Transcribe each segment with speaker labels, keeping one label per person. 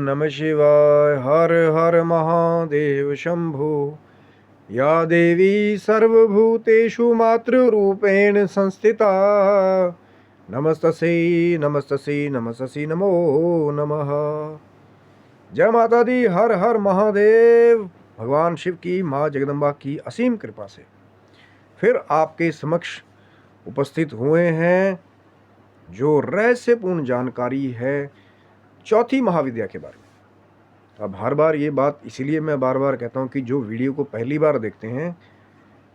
Speaker 1: नमः शिवाय। हर हर महादेव शंभो। या देवी सर्वभूतेषु मातृरूपेण संस्थिता। नमस्तस्यै नमस्तस्यै नमस्तस्यै नमो नमः। जय माता दी। हर हर महादेव। भगवान शिव की, माँ जगदम्बा की असीम कृपा से फिर आपके समक्ष उपस्थित हुए हैं जो रहस्यपूर्ण जानकारी है चौथी महाविद्या के बारे में। अब हर बार ये बात इसीलिए मैं बार बार कहता हूँ कि जो वीडियो को पहली बार देखते हैं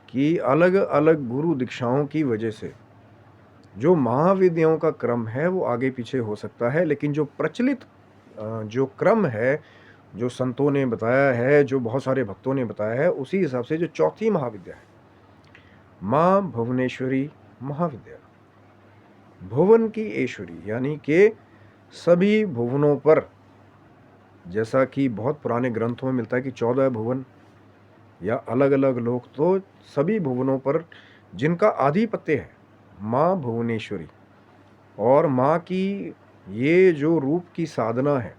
Speaker 1: कि अलग अलग गुरु दीक्षाओं की वजह से जो महाविद्याओं का क्रम है वो आगे पीछे हो सकता है, लेकिन जो प्रचलित जो क्रम है, जो संतों ने बताया है, जो बहुत सारे भक्तों ने बताया है, उसी हिसाब से जो चौथी महाविद्या है माँ भुवनेश्वरी महाविद्या, भुवन की ईश्वरी, यानी कि सभी भुवनों पर, जैसा कि बहुत पुराने ग्रंथों में मिलता है कि 14 भुवन या अलग अलग लोक, तो सभी भुवनों पर जिनका आधिपत्य है माँ भुवनेश्वरी। और माँ की ये जो रूप की साधना है,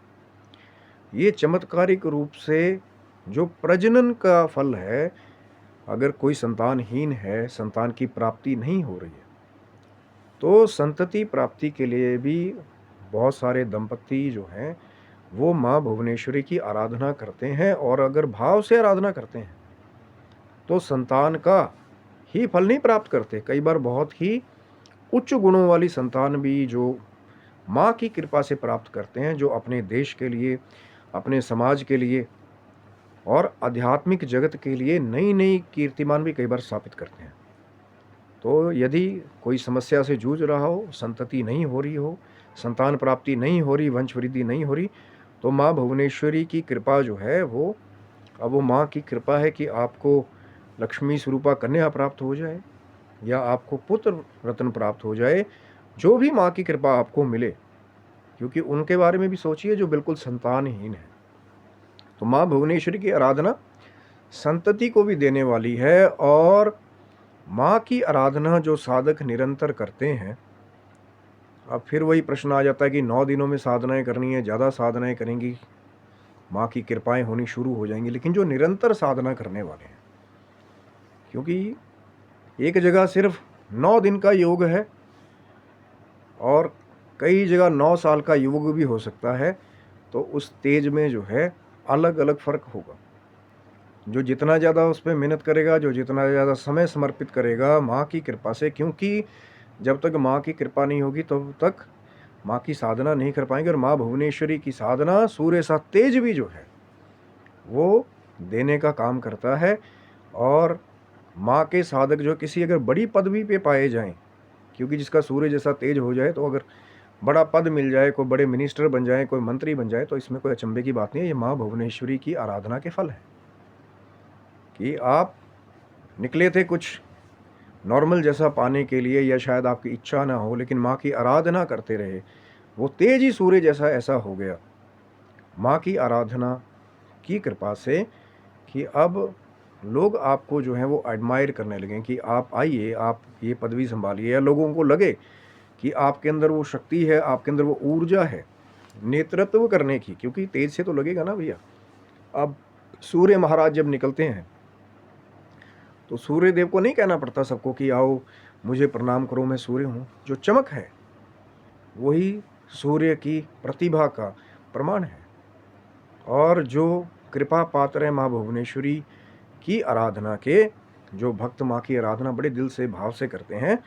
Speaker 1: ये चमत्कारिक रूप से जो प्रजनन का फल है, अगर कोई संतानहीन है, संतान की प्राप्ति नहीं हो रही है, तो संतति प्राप्ति के लिए भी बहुत सारे दंपति जो हैं वो माँ भुवनेश्वरी की आराधना करते हैं। और अगर भाव से आराधना करते हैं तो संतान का ही फल नहीं प्राप्त करते, कई बार बहुत ही उच्च गुणों वाली संतान भी जो माँ की कृपा से प्राप्त करते हैं, जो अपने देश के लिए, अपने समाज के लिए और आध्यात्मिक जगत के लिए नई नई कीर्तिमान भी कई बार स्थापित करते हैं। तो यदि कोई समस्या से जूझ रहा हो, संतति नहीं हो रही हो, संतान प्राप्ति नहीं हो रही, वंश वृद्धि नहीं हो रही, तो माँ भुवनेश्वरी की कृपा जो है वो, अब वो माँ की कृपा है कि आपको लक्ष्मी स्वरूपा कन्या प्राप्त हो जाए या आपको पुत्र रत्न प्राप्त हो जाए, जो भी माँ की कृपा आपको मिले, क्योंकि उनके बारे में भी सोचिए जो बिल्कुल संतानहीन है। तो माँ भुवनेश्वरी की आराधना संतति को भी देने वाली है। और माँ की आराधना जो साधक निरंतर करते हैं, अब फिर वही प्रश्न आ जाता है कि 9 दिनों में साधनाएं करनी है, ज़्यादा साधनाएं करेंगी माँ की कृपाएं होनी शुरू हो जाएंगी। लेकिन जो निरंतर साधना करने वाले हैं, क्योंकि एक जगह सिर्फ 9 दिन का योग है और कई जगह 9 साल का योग भी हो सकता है, तो उस तेज में जो है अलग अलग फर्क होगा। जो जितना ज़्यादा उस पर मेहनत करेगा, जो जितना ज़्यादा समय समर्पित करेगा माँ की कृपा से, क्योंकि जब तक माँ की कृपा नहीं होगी तब तक माँ की साधना नहीं कर पाएंगे। और माँ भुवनेश्वरी की साधना सूर्य सा तेज भी जो है वो देने का काम करता है। और माँ के साधक जो किसी अगर बड़ी पदवी पे पाए जाएं, क्योंकि जिसका सूर्य जैसा तेज हो जाए, तो अगर बड़ा पद मिल जाए, कोई बड़े मिनिस्टर बन जाए, कोई मंत्री बन जाए, तो इसमें कोई अचंभे की बात नहीं है। ये माँ भुवनेश्वरी की आराधना के फल है कि आप निकले थे कुछ नॉर्मल जैसा पाने के लिए, या शायद आपकी इच्छा ना हो, लेकिन माँ की आराधना करते रहे, वो तेज ही सूर्य जैसा ऐसा हो गया माँ की आराधना की कृपा से कि अब लोग आपको जो है वो एडमायर करने लगे कि आप आइए, आप ये पदवी संभालिए, या लोगों को लगे कि आपके अंदर वो शक्ति है, आपके अंदर वो ऊर्जा है नेतृत्व करने की, क्योंकि तेज से तो लगेगा ना भैया। अब सूर्य महाराज जब निकलते हैं तो सूर्य देव को नहीं कहना पड़ता सबको कि आओ मुझे प्रणाम करो, मैं सूर्य हूँ। जो चमक है वही सूर्य की प्रतिभा का प्रमाण है। और जो कृपा पात्र है माँ भुवनेश्वरी की आराधना के, जो भक्त माँ की आराधना बड़े दिल से भाव से करते हैं,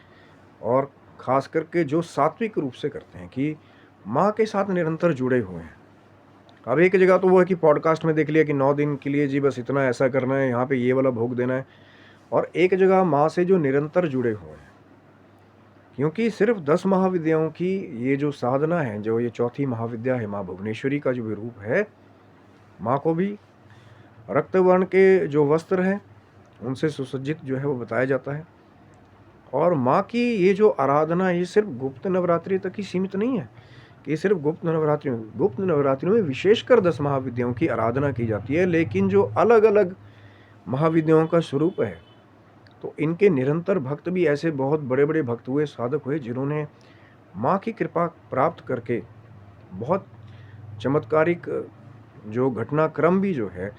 Speaker 1: और ख़ास करके जो सात्विक रूप से करते हैं कि माँ के साथ निरंतर जुड़े हुए हैं। अब एक जगह तो वो है कि पॉडकास्ट में देख लिया कि 9 दिन के लिए जी बस इतना ऐसा करना है, यहाँ पे ये वाला भोग देना है, और एक जगह माँ से जो निरंतर जुड़े हुए हैं। क्योंकि सिर्फ 10 महाविद्याओं की ये जो साधना है, जो ये चौथी महाविद्या है माँ भुवनेश्वरी का जो रूप है, माँ को भी रक्त वर्ण के जो वस्त्र हैं उनसे सुसज्जित जो है वो बताया जाता है। और माँ की ये जो आराधना, ये सिर्फ गुप्त नवरात्रि तक ही सीमित नहीं है कि सिर्फ गुप्त नवरात्रियों में विशेषकर 10 महाविद्याओं की आराधना की जाती है। लेकिन जो अलग अलग महाविद्याओं का स्वरूप है, तो इनके निरंतर भक्त भी ऐसे बहुत बड़े बड़े भक्त हुए, साधक हुए, जिन्होंने माँ की कृपा प्राप्त करके बहुत चमत्कारिक जो घटनाक्रम भी जो है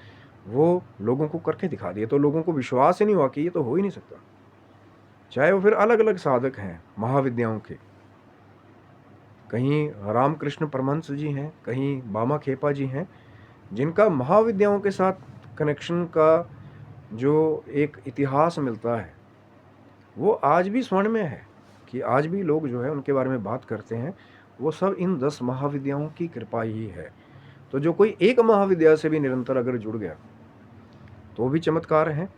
Speaker 1: वो लोगों को करके दिखा दिए, तो लोगों को विश्वास ही नहीं हुआ कि ये तो हो ही नहीं सकता। चाहे वो फिर अलग अलग साधक हैं महाविद्याओं के, कहीं रामकृष्ण परमहंस जी हैं, कहीं बामा खेपा जी हैं, जिनका महाविद्याओं के साथ कनेक्शन का जो एक इतिहास मिलता है वो आज भी स्वर्ण में है, कि आज भी लोग जो है उनके बारे में बात करते हैं। वो सब इन 10 महाविद्याओं की कृपा ही है। तो जो कोई एक महाविद्या से भी निरंतर अगर जुड़ गया तो भी चमत्कार है।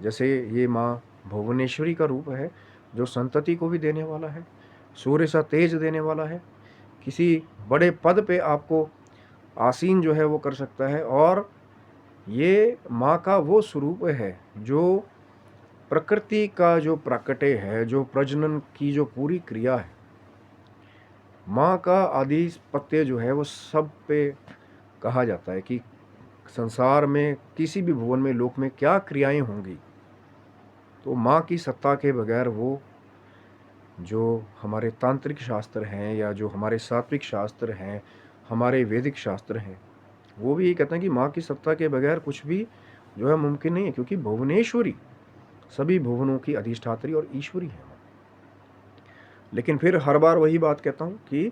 Speaker 1: जैसे ये माँ भुवनेश्वरी का रूप है, जो संतति को भी देने वाला है, सूर्य सा तेज देने वाला है, किसी बड़े पद पे आपको आसीन जो है वो कर सकता है। और ये माँ का वो स्वरूप है जो प्रकृति का जो प्राकट्य है, जो प्रजनन की जो पूरी क्रिया है, माँ का आधिपत्य जो है वो सब पे कहा जाता है कि संसार में किसी भी भुवन में, लोक में क्या क्रियाएं होंगी, तो माँ की सत्ता के बगैर वो जो हमारे तांत्रिक शास्त्र हैं या जो हमारे सात्विक शास्त्र हैं, हमारे वैदिक शास्त्र हैं, वो भी ये कहते हैं कि माँ की सत्ता के बगैर कुछ भी जो है मुमकिन नहीं है, क्योंकि भुवनेश्वरी सभी भुवनों की अधिष्ठात्री और ईश्वरी है। लेकिन फिर हर बार वही बात कहता हूँ कि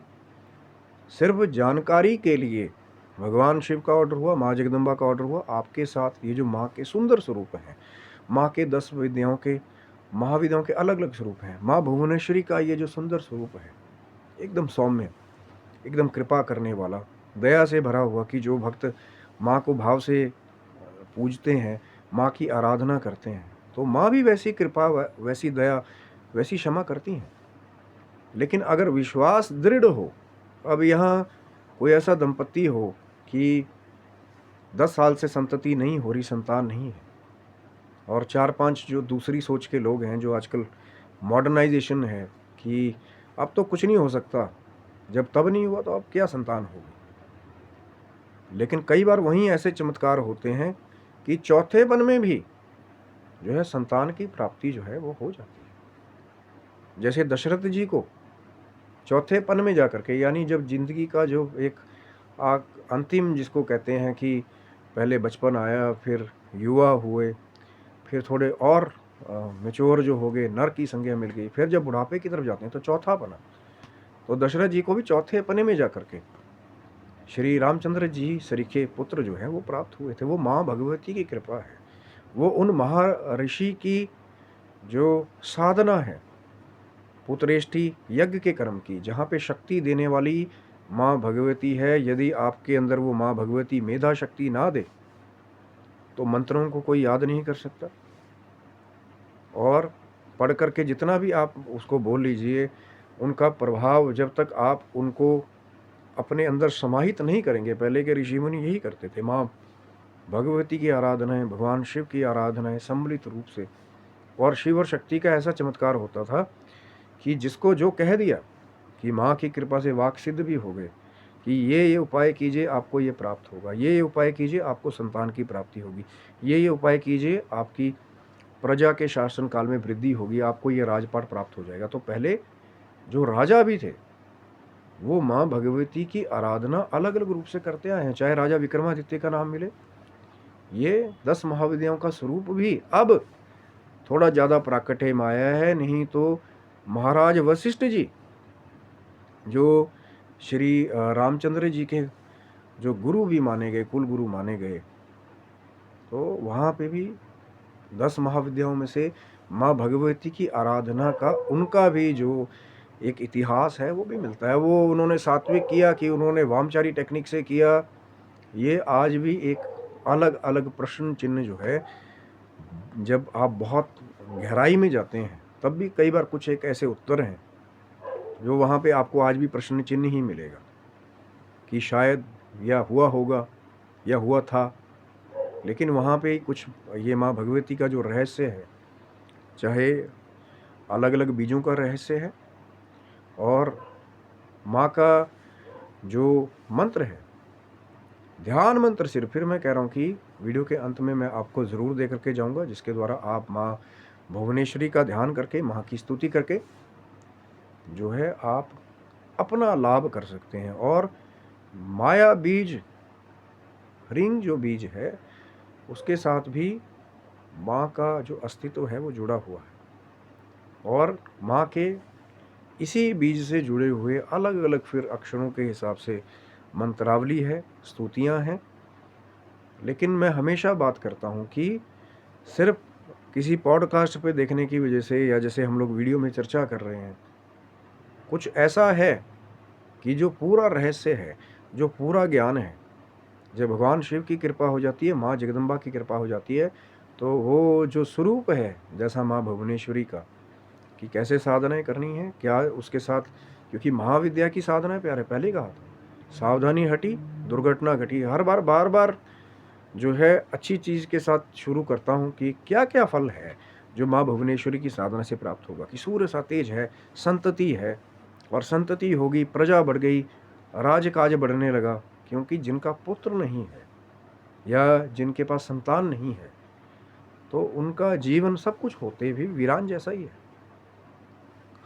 Speaker 1: सिर्फ जानकारी के लिए भगवान शिव का ऑर्डर हुआ, माँ जगदम्बा का ऑर्डर हुआ, आपके साथ ये जो माँ के सुंदर स्वरूप हैं, माँ के 10 विद्याओं के, महाविद्याओं के अलग अलग स्वरूप हैं, माँ भुवनेश्वरी का ये जो सुंदर स्वरूप है, एकदम सौम्य, एकदम कृपा करने वाला, दया से भरा हुआ, कि जो भक्त माँ को भाव से पूजते हैं, माँ की आराधना करते हैं, तो माँ भी वैसी कृपा, वैसी दया, वैसी क्षमा करती हैं। लेकिन अगर विश्वास दृढ़ हो, अब यहाँ कोई ऐसा दंपति हो कि 10 साल से संतति नहीं हो रही, संतान नहीं है, और 4-5 जो दूसरी सोच के लोग हैं, जो आजकल मॉडर्नाइजेशन है कि अब तो कुछ नहीं हो सकता, जब तब नहीं हुआ तो अब क्या संतान होगी। लेकिन कई बार वहीं ऐसे चमत्कार होते हैं कि चौथेपन में भी जो है संतान की प्राप्ति जो है वो हो जाती है। जैसे दशरथ जी को चौथेपन में जा करके, यानी जब जिंदगी का जो एक अंतिम जिसको कहते हैं कि पहले बचपन आया, फिर युवा हुए, फिर थोड़े और मैच्योर जो हो गए, नर की संज्ञा मिल गई, फिर जब बुढ़ापे की तरफ जाते हैं तो चौथा पना। तो दशरथ जी को भी चौथे पने में जा करके श्री रामचंद्र जी सरीखे पुत्र जो है वो प्राप्त हुए थे। वो माँ भगवती की कृपा है, वो उन महर्षि की जो साधना है, पुत्रेष्टि यज्ञ के कर्म की, जहाँ पे शक्ति देने वाली माँ भगवती है। यदि आपके अंदर वो माँ भगवती मेधा शक्ति ना दे तो मंत्रों को कोई याद नहीं कर सकता, और पढ़ करके जितना भी आप उसको बोल लीजिए, उनका प्रभाव जब तक आप उनको अपने अंदर समाहित नहीं करेंगे। पहले के ऋषि मुनि यही करते थे, माँ भगवती की आराधनाएं, भगवान शिव की आराधनाएं सम्मिलित रूप से। और शिव और शक्ति का ऐसा चमत्कार होता था कि जिसको जो कह दिया कि माँ की कृपा से वाक सिद्ध भी हो गए कि ये उपाय कीजिए आपको ये प्राप्त होगा, ये उपाय कीजिए आपको संतान की प्राप्ति होगी, ये उपाय कीजिए आपकी प्रजा के शासन काल में वृद्धि होगी, आपको ये राजपाट प्राप्त हो जाएगा। तो पहले जो राजा भी थे वो माँ भगवती की आराधना अलग अलग रूप से करते आए हैं, चाहे राजा विक्रमादित्य का नाम मिले। ये 10 महाविद्याओं का स्वरूप भी अब थोड़ा ज़्यादा प्राकट्य में आया है, नहीं तो महाराज वशिष्ठ जी जो श्री रामचंद्र जी के जो गुरु भी माने गए, कुल गुरु माने गए, तो वहाँ पे भी 10 महाविद्याओं में से माँ भगवती की आराधना का उनका भी जो एक इतिहास है वो भी मिलता है। वो उन्होंने सात्विक किया कि उन्होंने वामचारी टेक्निक से किया, ये आज भी एक अलग अलग प्रश्न चिन्ह जो है, जब आप बहुत गहराई में जाते हैं तब भी कई बार कुछ एक ऐसे उत्तर हैं जो वहाँ पे आपको आज भी प्रश्न चिन्ह ही मिलेगा कि शायद या हुआ होगा या हुआ था। लेकिन वहाँ पे कुछ ये माँ भगवती का जो रहस्य है, चाहे अलग अलग बीजों का रहस्य है, और माँ का जो मंत्र है, ध्यान मंत्र सिर्फ, फिर मैं कह रहा हूँ कि वीडियो के अंत में मैं आपको ज़रूर दे करके जाऊँगा, जिसके द्वारा आप माँ भुवनेश्वरी का ध्यान करके, माँ की स्तुति करके जो है आप अपना लाभ कर सकते हैं। और माया बीज, ह्रीं जो बीज है, उसके साथ भी माँ का जो अस्तित्व है वो जुड़ा हुआ है। और माँ के इसी बीज से जुड़े हुए अलग अलग फिर अक्षरों के हिसाब से मंत्रावली है, स्तुतियाँ हैं। लेकिन मैं हमेशा बात करता हूँ कि सिर्फ किसी पॉडकास्ट पे देखने की वजह से, या जैसे हम लोग वीडियो में चर्चा कर रहे हैं, कुछ ऐसा है कि जो पूरा रहस्य है, जो पूरा ज्ञान है, जब भगवान शिव की कृपा हो जाती है, माँ जगदम्बा की कृपा हो जाती है, तो वो जो स्वरूप है जैसा माँ भुवनेश्वरी का, कि कैसे साधनाएं करनी है, क्या उसके साथ, क्योंकि महाविद्या की साधना प्यारे पहले कहा था, सावधानी हटी दुर्घटना घटी। हर बार बार बार जो है अच्छी चीज़ के साथ शुरू करता हूँ कि क्या क्या फल है जो माँ भुवनेश्वरी की साधना से प्राप्त होगा। कि सूर्य सा तेज है, संतति है, और संतति होगी, प्रजा बढ़ गई, राजकाज बढ़ने लगा। क्योंकि जिनका पुत्र नहीं है या जिनके पास संतान नहीं है, तो उनका जीवन सब कुछ होते भी वीरान जैसा ही है।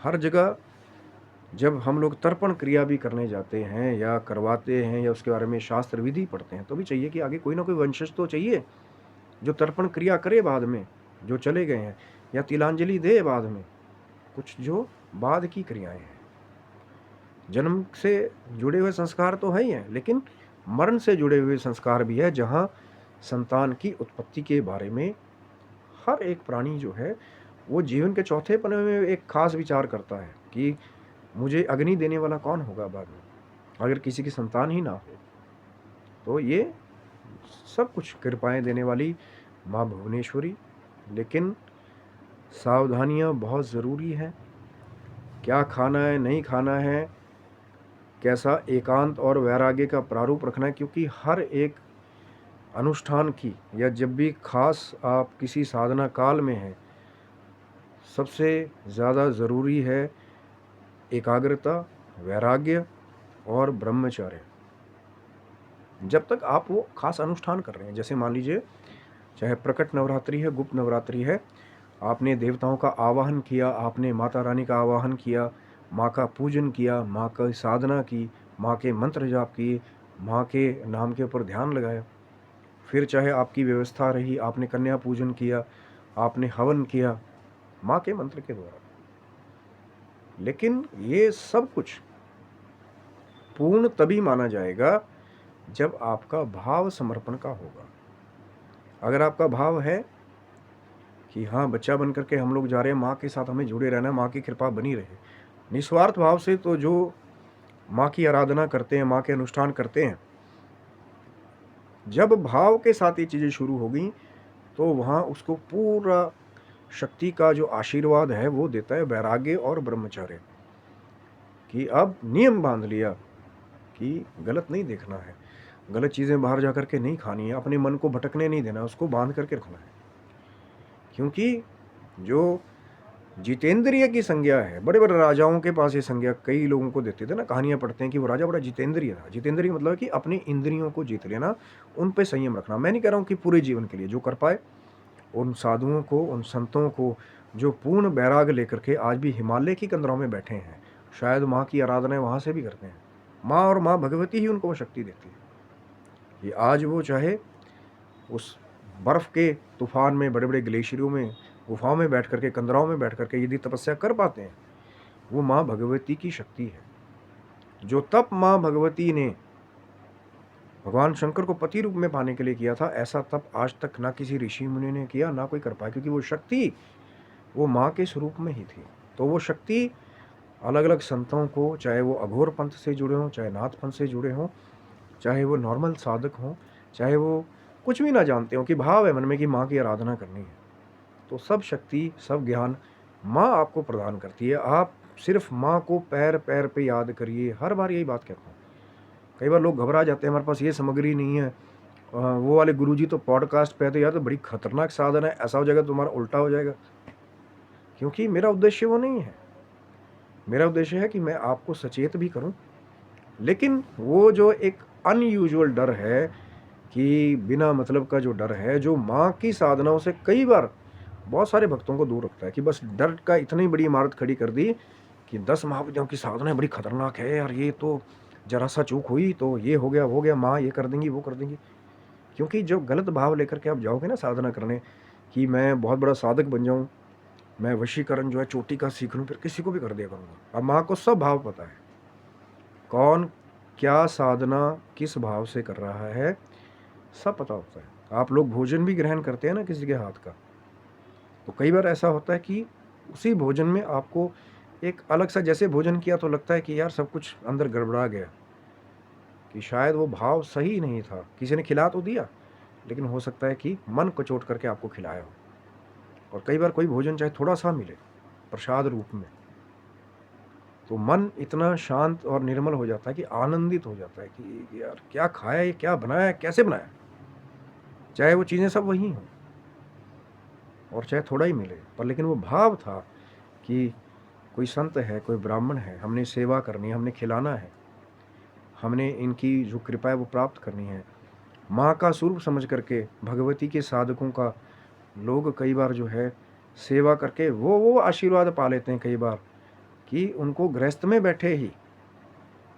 Speaker 1: हर जगह जब हम लोग तर्पण क्रिया भी करने जाते हैं या करवाते हैं या उसके बारे में शास्त्र विधि पढ़ते हैं, तो भी चाहिए कि आगे कोई ना कोई वंशज तो चाहिए जो तर्पण क्रिया करे बाद में, जो चले गए हैं, या तिलांजलि दे बाद में, कुछ जो बाद की क्रियाएं हैं। जन्म से जुड़े हुए संस्कार तो है ही हैं, लेकिन मरण से जुड़े हुए संस्कार भी है, जहाँ संतान की उत्पत्ति के बारे में हर एक प्राणी जो है वो जीवन के चौथे पन्ने में एक खास विचार करता है कि मुझे अग्नि देने वाला कौन होगा बाद में, अगर किसी की संतान ही ना हो। तो ये सब कुछ कृपाएं देने वाली माँ भुवनेश्वरी। लेकिन सावधानियाँ बहुत ज़रूरी हैं, क्या खाना है, नहीं खाना है, कैसा एकांत और वैराग्य का प्रारूप रखना है। क्योंकि हर एक अनुष्ठान की, या जब भी खास आप किसी साधना काल में हैं, सबसे ज़्यादा ज़रूरी है एकाग्रता, वैराग्य और ब्रह्मचर्य। जब तक आप वो खास अनुष्ठान कर रहे हैं, जैसे मान लीजिए चाहे प्रकट नवरात्रि है, गुप्त नवरात्रि है, आपने देवताओं का आवाहन किया, आपने माता रानी का आवाहन किया, माँ का पूजन किया, माँ का साधना की, माँ के मंत्र जाप किए, माँ के नाम के ऊपर ध्यान लगाया, फिर चाहे आपकी व्यवस्था रही, आपने कन्या पूजन किया, आपने हवन किया माँ के मंत्र के द्वारा। लेकिन ये सब कुछ पूर्ण तभी माना जाएगा जब आपका भाव समर्पण का होगा। अगर आपका भाव है कि हाँ, बच्चा बन करके हम लोग जा रहे हैं, माँ के साथ हमें जुड़े रहना, माँ की कृपा बनी रहे, निस्वार्थ भाव से, तो जो माँ की आराधना करते हैं, माँ के अनुष्ठान करते हैं, जब भाव के साथ ये चीज़ें शुरू हो गई, तो वहाँ उसको पूरा शक्ति का जो आशीर्वाद है वो देता है वैराग्य और ब्रह्मचर्य। कि अब नियम बांध लिया कि गलत नहीं देखना है, गलत चीज़ें बाहर जा कर के नहीं खानी है, अपने मन को भटकने नहीं देना, उसको बांध करके रखना है। क्योंकि जो जितेंद्रिय की संज्ञा है, बड़े बड़े राजाओं के पास ये संज्ञा कई लोगों को देते थे ना, कहानियां पढ़ते हैं कि वो राजा बड़ा जितेंद्रिय था। जितेंद्रिय मतलब है कि अपनी इंद्रियों को जीत लेना, उन पे संयम रखना। मैं नहीं कह रहा हूँ कि पूरे जीवन के लिए, जो कर पाए उन साधुओं को, उन संतों को जो पूर्ण बैराग लेकर के आज भी हिमालय की कंदरों में बैठे हैं, शायद माँ की आराधना वहाँ से भी करते हैं, माँ और माँ भगवती ही उनको वो शक्ति देती है कि आज वो चाहे उस बर्फ़ के तूफान में, बड़े बड़े ग्लेशियरों में, गुफाओं में बैठ करके, कंदराओं में बैठ करके यदि तपस्या कर पाते हैं, वो माँ भगवती की शक्ति है। जो तप माँ भगवती ने भगवान शंकर को पति रूप में पाने के लिए किया था, ऐसा तप आज तक ना किसी ऋषि मुनि ने किया, ना कोई कर पाया, क्योंकि वो शक्ति वो माँ के स्वरूप में ही थी। तो वो शक्ति अलग अलग संतों को, चाहे वो अघोर पंथ से जुड़े हों, चाहे नाथ पंथ से जुड़े हों, चाहे वो नॉर्मल साधक हों, चाहे वो कुछ भी ना जानते हो, कि भाव है मन में कि माँ की आराधना करनी है, तो सब शक्ति, सब ज्ञान माँ आपको प्रदान करती है। आप सिर्फ माँ को पैर पैर पे याद करिए। हर बार यही बात कहता हूँ। कई बार लोग घबरा जाते हैं, हमारे पास ये सामग्री नहीं है, वो वाले गुरुजी तो पॉडकास्ट पे आते, यार तो बड़ी खतरनाक साधन है, ऐसा हो जाएगा तुम्हारा उल्टा हो जाएगा। क्योंकि मेरा उद्देश्य वो नहीं है। मेरा उद्देश्य है कि मैं आपको सचेत भी करूं, लेकिन वो जो एक अनयूजुअल डर है, कि बिना मतलब का जो डर है, जो माँ की साधनाओं से कई बार बहुत सारे भक्तों को दूर रखता है, कि बस डर का इतनी बड़ी इमारत खड़ी कर दी कि 10 महाविद्याओं की साधना बड़ी खतरनाक है यार, ये तो जरा सा चूक हुई तो ये हो गया, वो हो गया, माँ ये कर देंगी, वो कर देंगी। क्योंकि जो गलत भाव लेकर के आप जाओगे ना साधना करने कि मैं बहुत बड़ा साधक बन जाऊँ, मैं वशीकरण जो है चोटी का सीख लूँ, फिर किसी को भी कर दिया करूँगा। अब माँ को सब भाव पता है, कौन क्या साधना किस भाव से कर रहा है, सब पता होता है। आप लोग भोजन भी ग्रहण करते हैं ना किसी के हाथ का, तो कई बार ऐसा होता है कि उसी भोजन में आपको एक अलग सा, जैसे भोजन किया तो लगता है कि यार सब कुछ अंदर गड़बड़ा गया, कि शायद वो भाव सही नहीं था। किसी ने खिला तो दिया, लेकिन हो सकता है कि मन को चोट करके आपको खिलाया हो। और कई बार कोई भोजन चाहे थोड़ा सा मिले प्रसाद रूप में, तो मन इतना शांत और निर्मल हो जाता है कि आनंदित हो जाता है कि यार क्या खाया, ये क्या बनाया, कैसे बनाया, चाहे वो चीज़ें सब वही हों और चाहे थोड़ा ही मिले, पर लेकिन वो भाव था कि कोई संत है, कोई ब्राह्मण है, हमने सेवा करनी है, हमने खिलाना है, हमने इनकी जो कृपा है वो प्राप्त करनी है। माँ का स्वरूप समझ करके भगवती के साधकों का लोग कई बार जो है सेवा करके वो आशीर्वाद पा लेते हैं कई बार, कि उनको गृहस्थ में बैठे ही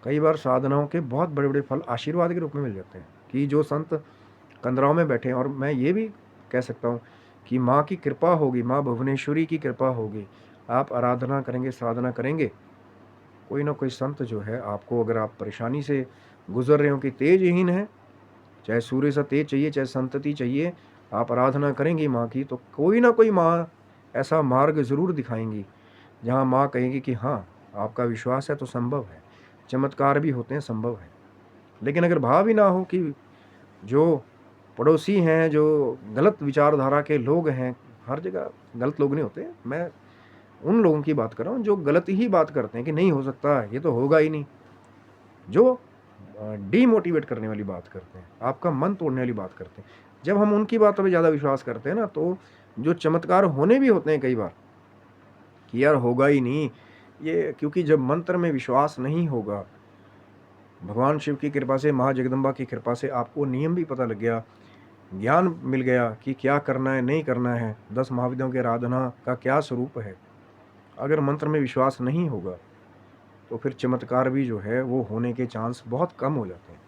Speaker 1: कई बार साधनाओं के बहुत बड़े बड़े फल आशीर्वाद के रूप में मिल जाते हैं। कि जो संत कंदराओं में बैठे हैं, और मैं ये भी कह सकता हूँ कि माँ की कृपा होगी, माँ भुवनेश्वरी की कृपा होगी, आप आराधना करेंगे, साधना करेंगे, कोई ना कोई संत जो है आपको, अगर आप परेशानी से गुजर रहे हो कि तेजहीन है, चाहे सूर्य सा तेज चाहिए, चाहे संतति चाहिए, आप आराधना करेंगी माँ की, तो कोई ना कोई माँ ऐसा मार्ग ज़रूर दिखाएंगी जहाँ माँ कहेगी कि हाँ, आपका विश्वास है तो संभव है। चमत्कार भी होते हैं, संभव है। लेकिन अगर भाव ही ना हो कि जो पड़ोसी हैं, जो गलत विचारधारा के लोग हैं, हर जगह गलत लोग नहीं होते, मैं उन लोगों की बात कर रहा हूँ जो गलत ही बात करते हैं कि नहीं हो सकता, ये तो होगा ही नहीं, जो डीमोटिवेट करने वाली बात करते हैं, आपका मन तोड़ने वाली बात करते हैं। जब हम उनकी बातों पे ज़्यादा विश्वास करते हैं ना, तो जो चमत्कार होने भी होते हैं कई बार कि यार होगा ही नहीं ये, क्योंकि जब मंत्र में विश्वास नहीं होगा, भगवान शिव की कृपा से, माँ जगदम्बा की कृपा से आपको नियम भी पता लग गया, ज्ञान मिल गया कि क्या करना है, नहीं करना है, 10 महाविद्याओं की आराधना का क्या स्वरूप है। अगर मंत्र में विश्वास नहीं होगा तो फिर चमत्कार भी जो है वो होने के चांस बहुत कम हो जाते हैं।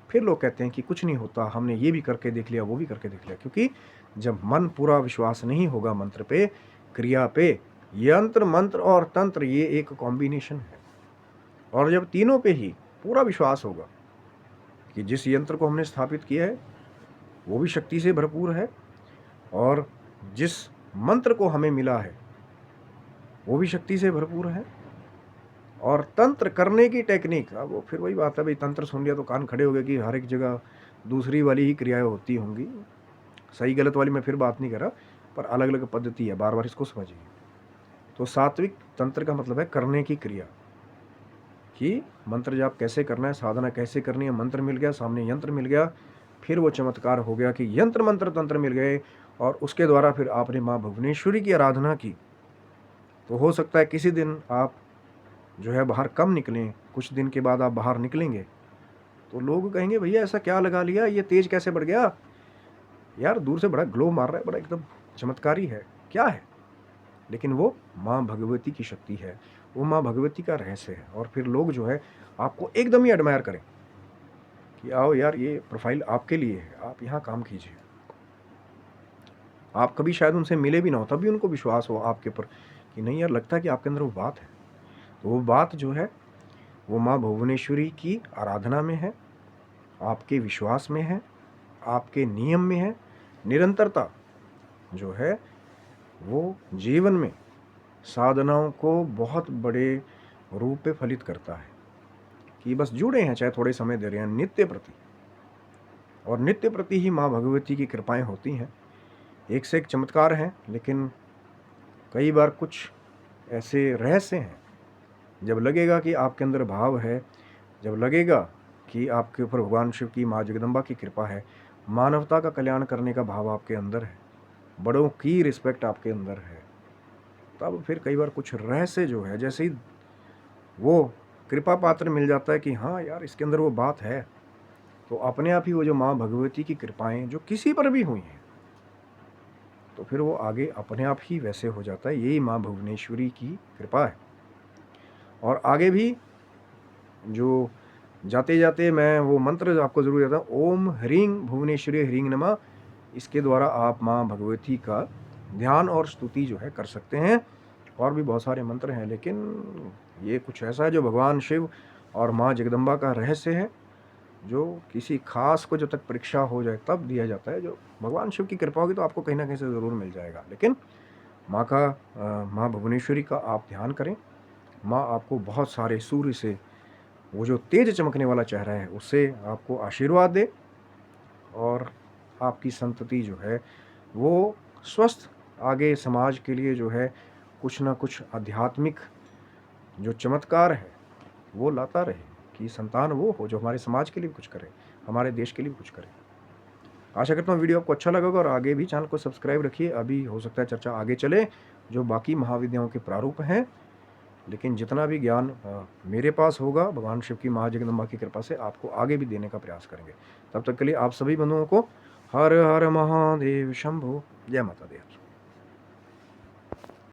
Speaker 1: फिर लोग कहते हैं कि कुछ नहीं होता, हमने ये भी करके देख लिया, वो भी करके देख लिया, क्योंकि जब मन पूरा विश्वास नहीं होगा मंत्र पे, क्रिया पे, यंत्र मंत्र और तंत्र ये एक कॉम्बिनेशन है, और जब तीनों पे ही पूरा विश्वास होगा कि जिस यंत्र को हमने स्थापित किया है वो भी शक्ति से भरपूर है, और जिस मंत्र को हमें मिला है वो भी शक्ति से भरपूर है, और तंत्र करने की टेक्निक, अब वो फिर वही बात है भाई, तंत्र सुन लिया तो कान खड़े हो गए कि हर एक जगह दूसरी वाली ही क्रियाएं होती होंगी। सही गलत वाली मैं फिर बात नहीं कर रहा, पर अलग अलग पद्धति है, बार बार इसको समझिए। तो सात्विक तंत्र का मतलब है करने की क्रिया, कि मंत्र जाप कैसे करना है, साधना कैसे करनी है, मंत्र मिल गया, सामने यंत्र मिल गया, फिर वो चमत्कार हो गया कि यंत्र मंत्र तंत्र मिल गए, और उसके द्वारा फिर आपने माँ भुवनेश्वरी की आराधना की। तो हो सकता है किसी दिन आप जो है बाहर कम निकलें, कुछ दिन के बाद आप बाहर निकलेंगे तो लोग कहेंगे भैया ऐसा क्या लगा लिया, ये तेज कैसे बढ़ गया, यार दूर से बड़ा ग्लो मार रहा है, बड़ा एकदम चमत्कारी है, क्या है। लेकिन वो माँ भगवती की शक्ति है, वो माँ भगवती का रहस्य है, और फिर लोग जो है आपको एकदम ही एडमायर करें कि आओ यार ये प्रोफाइल आपके लिए है, आप यहाँ काम कीजिए। आप कभी शायद उनसे मिले भी ना हो, तब भी उनको विश्वास हो आपके ऊपर कि नहीं यार, लगता है कि आपके अंदर वो बात है। तो वो बात जो है वो माँ भुवनेश्वरी की आराधना में है, आपके विश्वास में है, आपके नियम में है। निरंतरता जो है वो जीवन में साधनाओं को बहुत बड़े रूप पे फलित करता है, कि बस जुड़े हैं, चाहे थोड़े समय दे रहे हैं, नित्य प्रति, और नित्य प्रति ही माँ भगवती की कृपाएं होती हैं। एक से एक चमत्कार हैं, लेकिन कई बार कुछ ऐसे रहस्य हैं, जब लगेगा कि आपके अंदर भाव है, जब लगेगा कि आपके ऊपर भगवान शिव की, माँ जगदम्बा की कृपा है, मानवता का कल्याण करने का भाव आपके अंदर है, बड़ों की रिस्पेक्ट आपके अंदर है, तब फिर कई बार कुछ रहस्य जो है, जैसे ही वो कृपा पात्र मिल जाता है कि हाँ यार इसके अंदर वो बात है, तो अपने आप ही वो जो माँ भगवती की कृपाएं जो किसी पर भी हुई हैं, तो फिर वो आगे अपने आप ही वैसे हो जाता है। यही माँ भुवनेश्वरी की कृपा है। और आगे भी जो जाते जाते मैं वो मंत्र आपको ज़रूर देता हूँ, ओम ह्रीं भुवनेश्वरी ह्रीं नमः। इसके द्वारा आप माँ भगवती का ध्यान और स्तुति जो है कर सकते हैं। और भी बहुत सारे मंत्र हैं, लेकिन ये कुछ ऐसा है जो भगवान शिव और माँ जगदम्बा का रहस्य है, जो किसी खास को जब तक परीक्षा हो जाए तब दिया जाता है। जो भगवान शिव की कृपा होगी तो आपको कहीं ना कहीं से ज़रूर मिल जाएगा। लेकिन माँ भुवनेश्वरी का आप ध्यान करें। माँ आपको बहुत सारे सूर्य से, वो जो तेज चमकने वाला चेहरा है, उससे आपको आशीर्वाद दे और आपकी संतति जो है वो स्वस्थ, आगे समाज के लिए जो है कुछ ना कुछ आध्यात्मिक जो चमत्कार है वो लाता रहे, कि संतान वो हो जो हमारे समाज के लिए भी कुछ करे, हमारे देश के लिए भी कुछ करे। आशा करता हूँ वीडियो आपको अच्छा लगा होगा और आगे भी चैनल को सब्सक्राइब रखिए। अभी हो सकता है चर्चा आगे चले जो बाकी महाविद्याओं के प्रारूप हैं, लेकिन जितना भी ज्ञान मेरे पास होगा भगवान शिव की माँ जगदम्बा की कृपा से आपको आगे भी देने का प्रयास करेंगे। तब तक के लिए आप सभी बंधुओं को हर हर महादेव शंभो, जय माता दी।